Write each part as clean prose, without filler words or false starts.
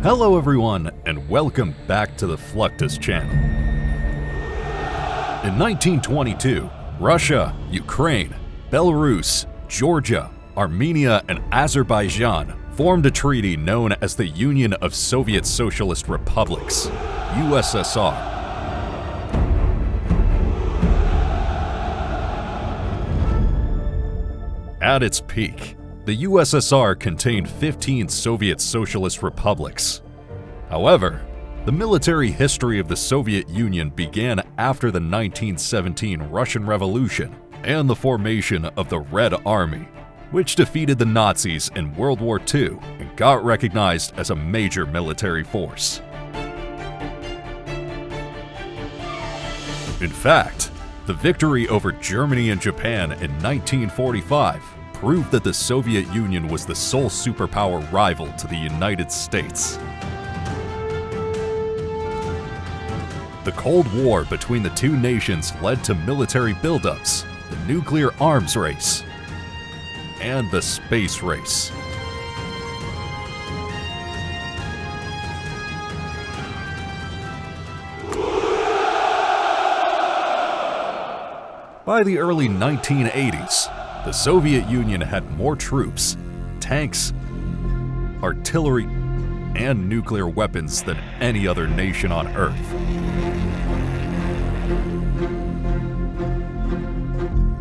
Hello everyone, and welcome back to the Fluctus channel. In 1922, Russia, Ukraine, Belarus, Georgia, Armenia, and Azerbaijan formed a treaty known as the Union of Soviet Socialist Republics, USSR. At its peak, the USSR contained 15 Soviet Socialist republics. However, the military history of the Soviet Union began after the 1917 Russian Revolution and the formation of the Red Army, which defeated the Nazis in World War II and got recognized as a major military force. In fact, the victory over Germany and Japan in 1945 proved that the Soviet Union was the sole superpower rival to the United States. The Cold War between the two nations led to military buildups, the nuclear arms race, and the space race. By the early 1980s, the Soviet Union had more troops, tanks, artillery, and nuclear weapons than any other nation on Earth.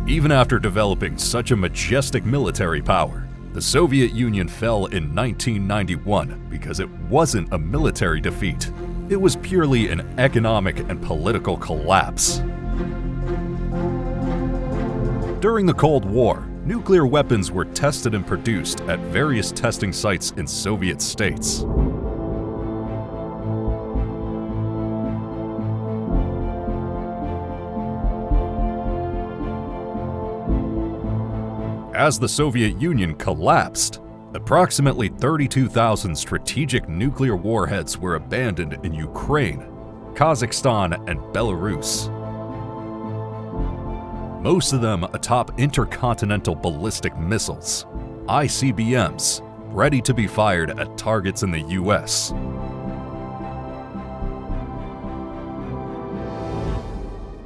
Even after developing such a majestic military power, the Soviet Union fell in 1991 because it wasn't a military defeat. It was purely an economic and political collapse. During the Cold War, nuclear weapons were tested and produced at various testing sites in Soviet states. As the Soviet Union collapsed, approximately 32,000 strategic nuclear warheads were abandoned in Ukraine, Kazakhstan, and Belarus. Most of them atop intercontinental ballistic missiles, ICBMs, ready to be fired at targets in the US.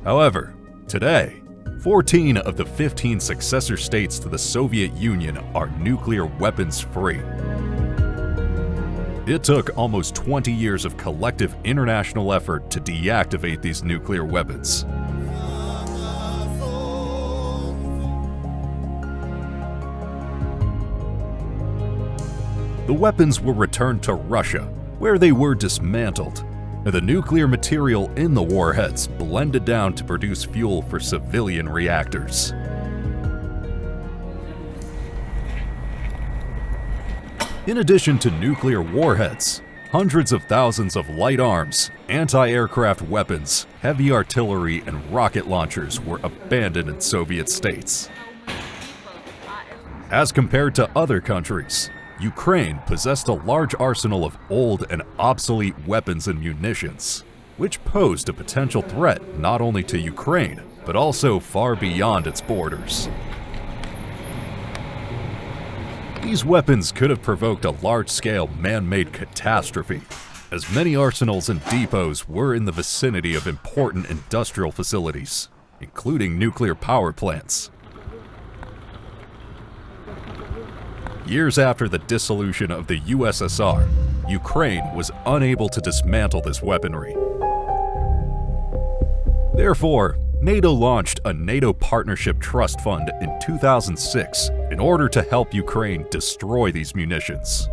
However, today, 14 of the 15 successor states to the Soviet Union are nuclear weapons free. It took almost 20 years of collective international effort to deactivate these nuclear weapons. The weapons were returned to Russia, where they were dismantled, and the nuclear material in the warheads blended down to produce fuel for civilian reactors. In addition to nuclear warheads, hundreds of thousands of light arms, anti-aircraft weapons, heavy artillery, and rocket launchers were abandoned in Soviet states. As compared to other countries, Ukraine possessed a large arsenal of old and obsolete weapons and munitions, which posed a potential threat not only to Ukraine, but also far beyond its borders. These weapons could have provoked a large-scale man-made catastrophe, as many arsenals and depots were in the vicinity of important industrial facilities, including nuclear power plants. Years after the dissolution of the USSR, Ukraine was unable to dismantle this weaponry. Therefore, NATO launched a NATO Partnership Trust Fund in 2006 in order to help Ukraine destroy these munitions.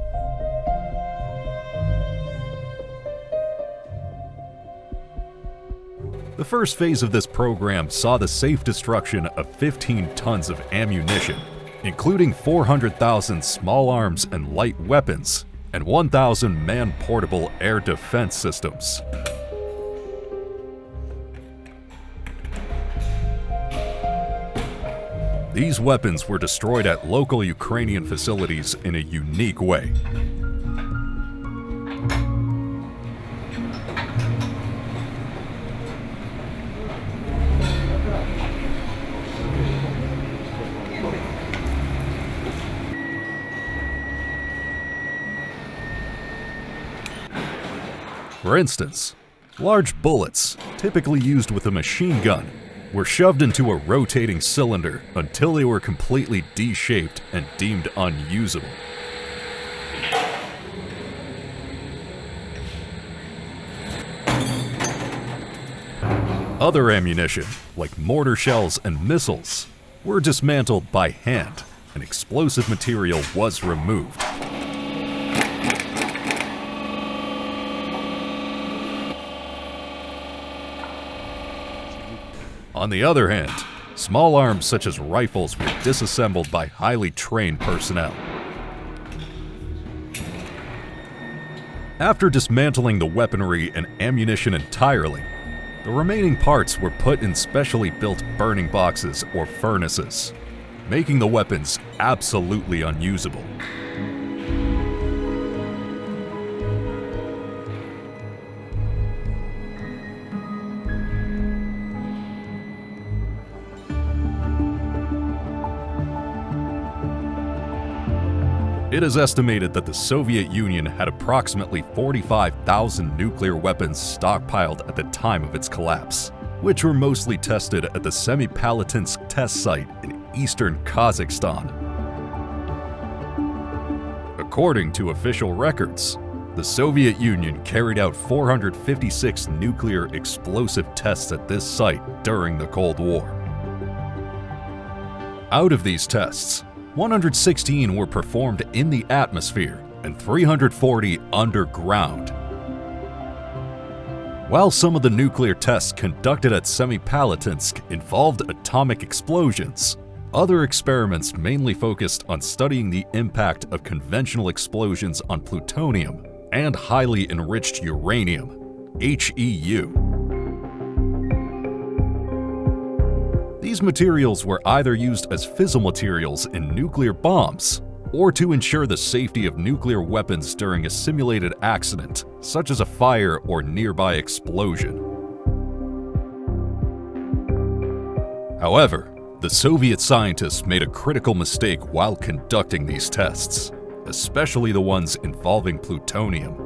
The first phase of this program saw the safe destruction of 15 tons of ammunition, including 400,000 small arms and light weapons, and 1,000 man-portable air defense systems. These weapons were destroyed at local Ukrainian facilities in a unique way. For instance, large bullets, typically used with a machine gun, were shoved into a rotating cylinder until they were completely D-shaped and deemed unusable. Other ammunition, like mortar shells and missiles, were dismantled by hand, and explosive material was removed. On the other hand, small arms such as rifles were disassembled by highly trained personnel. After dismantling the weaponry and ammunition entirely, the remaining parts were put in specially built burning boxes or furnaces, making the weapons absolutely unusable. It is estimated that the Soviet Union had approximately 45,000 nuclear weapons stockpiled at the time of its collapse, which were mostly tested at the Semipalatinsk test site in eastern Kazakhstan. According to official records, the Soviet Union carried out 456 nuclear explosive tests at this site during the Cold War. Out of these tests, 116 were performed in the atmosphere and 340 underground. While some of the nuclear tests conducted at Semipalatinsk involved atomic explosions, other experiments mainly focused on studying the impact of conventional explosions on plutonium and highly enriched uranium, HEU. These materials were either used as fissile materials in nuclear bombs or to ensure the safety of nuclear weapons during a simulated accident, such as a fire or nearby explosion. However, the Soviet scientists made a critical mistake while conducting these tests, especially the ones involving plutonium.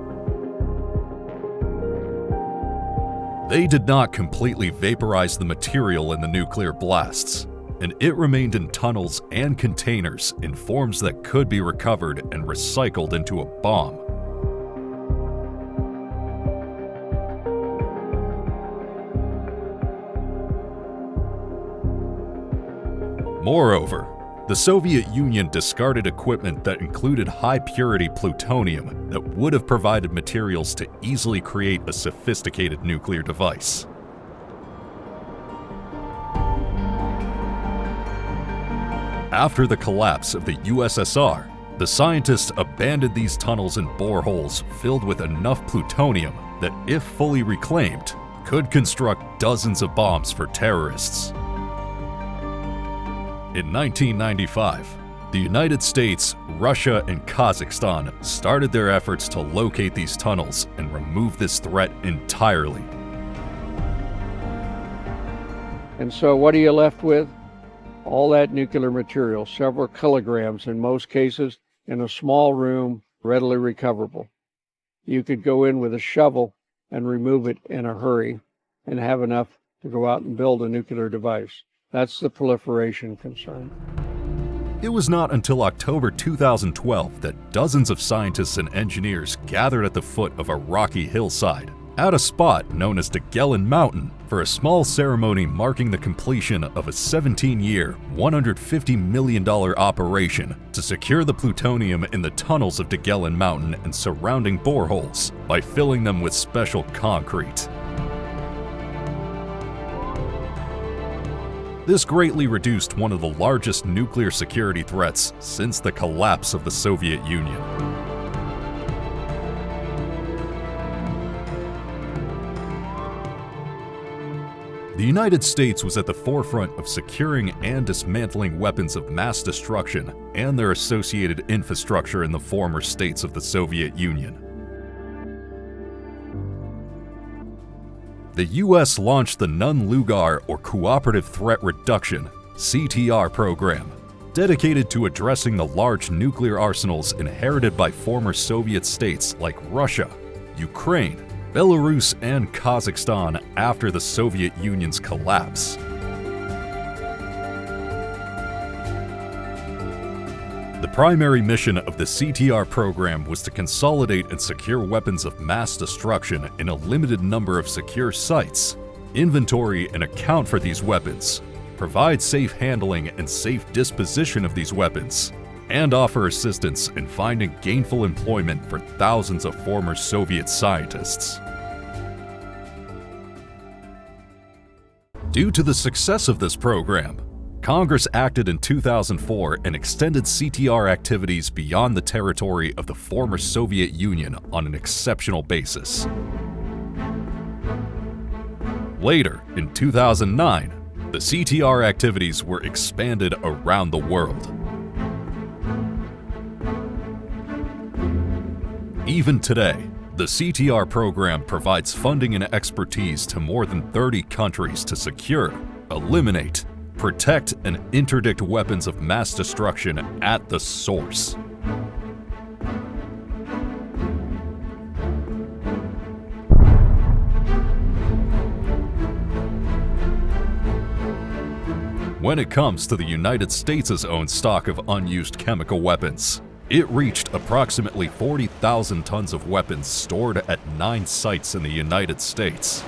They did not completely vaporize the material in the nuclear blasts, and it remained in tunnels and containers in forms that could be recovered and recycled into a bomb. Moreover, the Soviet Union discarded equipment that included high-purity plutonium that would have provided materials to easily create a sophisticated nuclear device. After the collapse of the USSR, the scientists abandoned these tunnels and boreholes filled with enough plutonium that, if fully reclaimed, could construct dozens of bombs for terrorists. In 1995, the United States, Russia, and Kazakhstan started their efforts to locate these tunnels and remove this threat entirely. And so what are you left with? All that nuclear material, several kilograms in most cases, in a small room, readily recoverable. You could go in with a shovel and remove it in a hurry and have enough to go out and build a nuclear device. That's the proliferation concern. It was not until October 2012 that dozens of scientists and engineers gathered at the foot of a rocky hillside, at a spot known as Degelen Mountain, for a small ceremony marking the completion of a 17-year, $150 million operation to secure the plutonium in the tunnels of Degelen Mountain and surrounding boreholes by filling them with special concrete. This greatly reduced one of the largest nuclear security threats since the collapse of the Soviet Union. The United States was at the forefront of securing and dismantling weapons of mass destruction and their associated infrastructure in the former states of the Soviet Union. The U.S. launched the Nunn-Lugar, or Cooperative Threat Reduction (CTR) program, dedicated to addressing the large nuclear arsenals inherited by former Soviet states like Russia, Ukraine, Belarus and Kazakhstan after the Soviet Union's collapse. The primary mission of the CTR program was to consolidate and secure weapons of mass destruction in a limited number of secure sites, inventory and account for these weapons, provide safe handling and safe disposition of these weapons, and offer assistance in finding gainful employment for thousands of former Soviet scientists. Due to the success of this program, Congress acted in 2004 and extended CTR activities beyond the territory of the former Soviet Union on an exceptional basis. Later, in 2009, the CTR activities were expanded around the world. Even today, the CTR program provides funding and expertise to more than 30 countries to secure, eliminate, protect, and interdict weapons of mass destruction at the source. When it comes to the United States' own stock of unused chemical weapons, it reached approximately 40,000 tons of weapons stored at 9 sites in the United States.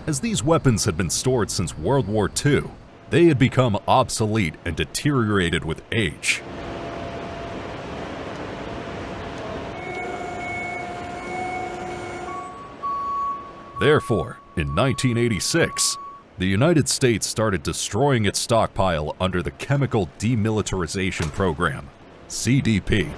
As these weapons had been stored since World War II, they had become obsolete and deteriorated with age. Therefore, in 1986, the United States started destroying its stockpile under the Chemical Demilitarization Program, CDP.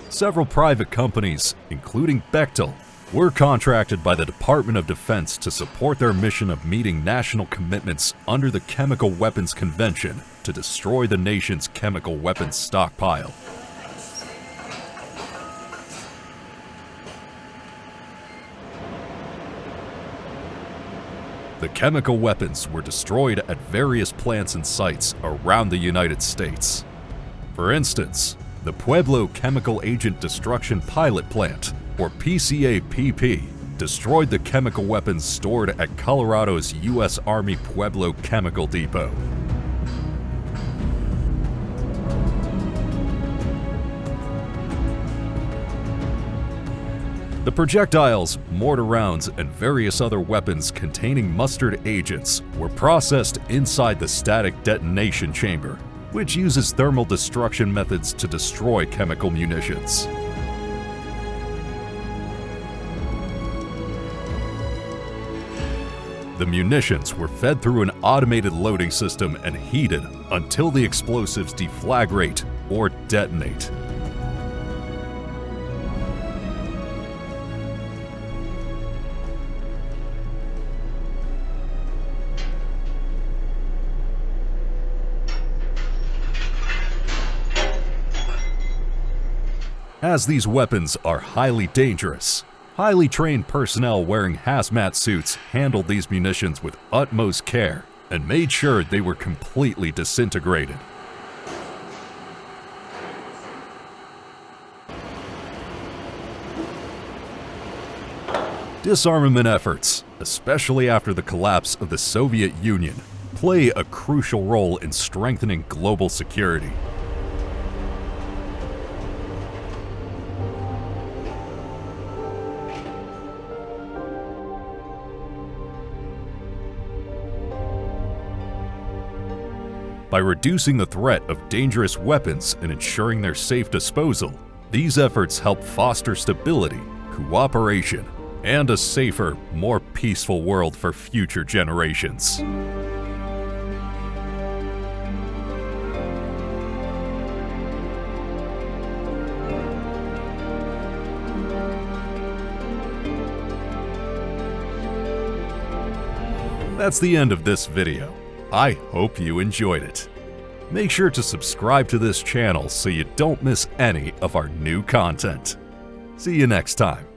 Several private companies, including Bechtel, were contracted by the Department of Defense to support their mission of meeting national commitments under the Chemical Weapons Convention to destroy the nation's chemical weapons stockpile. The chemical weapons were destroyed at various plants and sites around the United States. For instance, the Pueblo Chemical Agent Destruction Pilot Plant, or PCA-PP, destroyed the chemical weapons stored at Colorado's U.S. Army Pueblo Chemical Depot. The projectiles, mortar rounds, and various other weapons containing mustard agents were processed inside the static detonation chamber, which uses thermal destruction methods to destroy chemical munitions. The munitions were fed through an automated loading system and heated until the explosives deflagrate or detonate. As these weapons are highly dangerous, highly trained personnel wearing hazmat suits handled these munitions with utmost care and made sure they were completely disintegrated. Disarmament efforts, especially after the collapse of the Soviet Union, play a crucial role in strengthening global security. By reducing the threat of dangerous weapons and ensuring their safe disposal, these efforts help foster stability, cooperation, and a safer, more peaceful world for future generations. That's the end of this video. I hope you enjoyed it. Make sure to subscribe to this channel so you don't miss any of our new content. See you next time.